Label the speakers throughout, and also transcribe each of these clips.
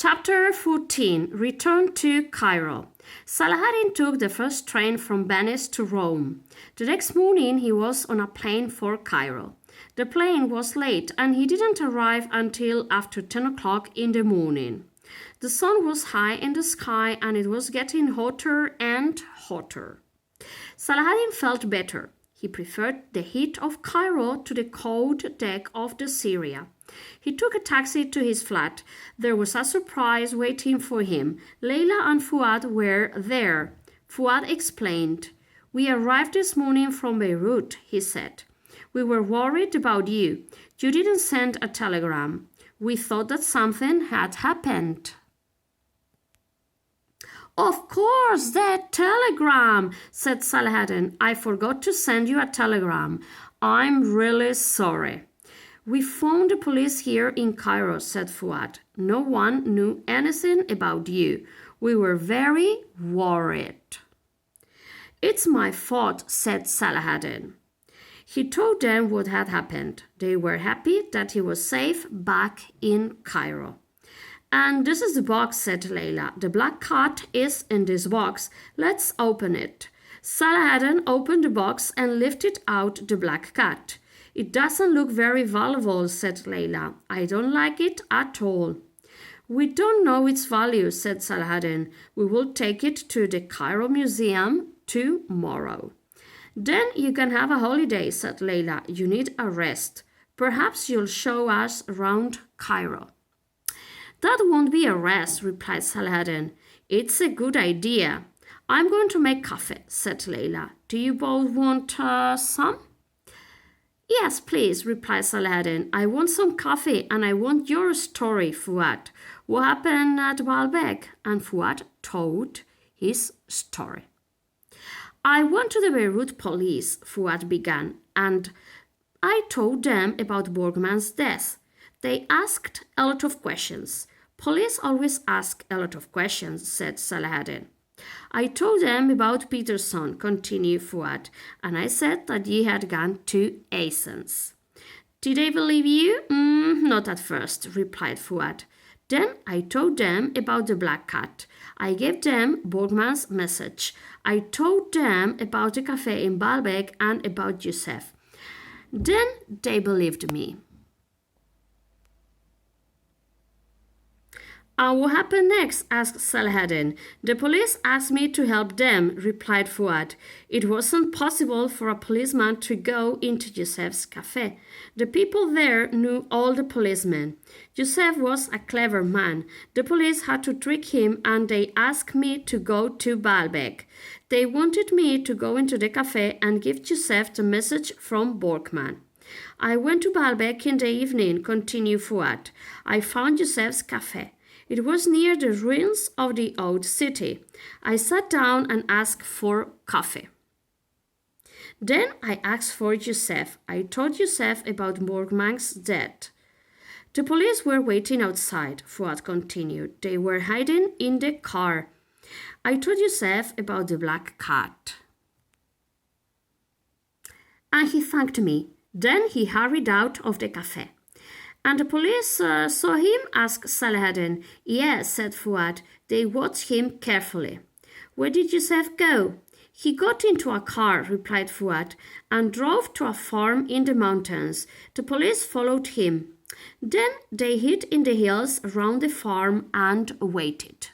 Speaker 1: Chapter 14. Return to Cairo. Saladin took the first train from Venice to Rome. The next morning he was on a plane for Cairo. The plane was late and he didn't arrive until after 10 o'clock in the morning. The sun was high in the sky and it was getting hotter and hotter. Saladin felt better. He preferred the heat of Cairo to the cold deck of the Syria. He took a taxi to his flat. There was a surprise waiting for him. Leila and Fuad were there. Fuad explained. "We arrived this morning from Beirut," he said. "We were worried about you. You didn't send a telegram. We thought that something had happened." "Of course, that telegram," said Saladin. "I forgot to send you a telegram. I'm really sorry." "We phoned the police here in Cairo," said Fuad. "No one knew anything about you. We were very worried." "It's my fault," said Saladin. He told them what had happened. They were happy that he was safe back in Cairo. "And this is the box," said Leila. "The black cat is in this box. Let's open it." Saladin opened the box and lifted out the black cat. "It doesn't look very valuable," said Leila. "I don't like it at all." "We don't know its value," said Saladin. "We will take it to the Cairo Museum tomorrow." "Then you can have a holiday," said Leila. "You need a rest. Perhaps you'll show us around Cairo." "That won't be a rest," replied Saladin. "It's a good idea." "I'm going to make coffee," said Leila. "Do you both want some?" "Yes, please," replied Saladin. "I want some coffee and I want your story, Fuad. What happened at Baalbek?" And Fuad told his story. "I went to the Beirut police," Fuad began, "and I told them about Borgman's death. They asked a lot of questions. Police always ask a lot of questions," said Saladin. "I told them about Peterson," continued Fuad, "and I said that he had gone to Athens." "Did they believe you?" "Not at first," replied Fuad. "Then I told them about the black cat. I gave them Borgman's message. I told them about the cafe in Baalbek and about Youssef. Then they believed me." "And what happened next?" asked Saladin. "The police asked me to help them," replied Fuad. "It wasn't possible for a policeman to go into Youssef's cafe. The people there knew all the policemen. Youssef was a clever man. The police had to trick him and they asked me to go to Baalbek. They wanted me to go into the cafe and give Youssef the message from Borgman. I went to Baalbek in the evening," continued Fuad. "I found Youssef's cafe. It was near the ruins of the old city. I sat down and asked for coffee. Then I asked for Youssef. I told Youssef about Borgman's death. The police were waiting outside," Fuad continued. "They were hiding in the car. I told Youssef about the black cat. And he thanked me. Then he hurried out of the cafe." "And the police saw him?" asked Saladin. "Yes," said Fuad. "They watched him carefully." "Where did Youssef go?" "He got into a car," replied Fuad, "and drove to a farm in the mountains. The police followed him. Then they hid in the hills around the farm and waited."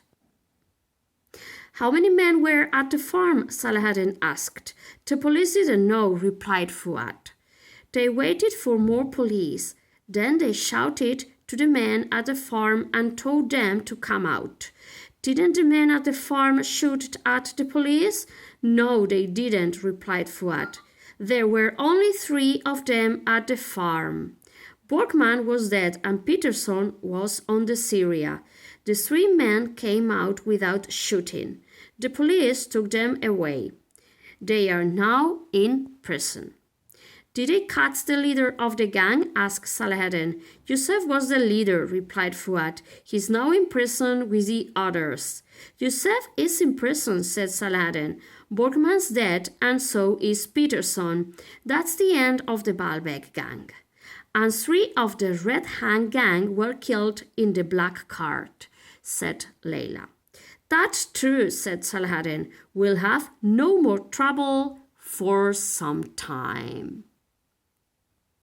Speaker 1: "How many men were at the farm?" Saladin asked. "The police didn't know," replied Fuad. "They waited for more police. Then they shouted to the men at the farm and told them to come out." "Didn't the men at the farm shoot at the police?" "No, they didn't," replied Fuad. "There were only 3 of them at the farm. Borgman was dead and Peterson was on the Syria. The 3 men came out without shooting. The police took them away. They are now in prison." "Did they catch the leader of the gang?" asked Saladin. "Youssef was the leader," replied Fuad. "He's now in prison with the others." "Youssef is in prison," said Saladin. "Borgman's dead and so is Peterson. That's the end of the Baalbek gang." And 3 of the Red Hand gang were killed in the black cart. said Layla. That's true, said Saladin. We'll have no more trouble for some time.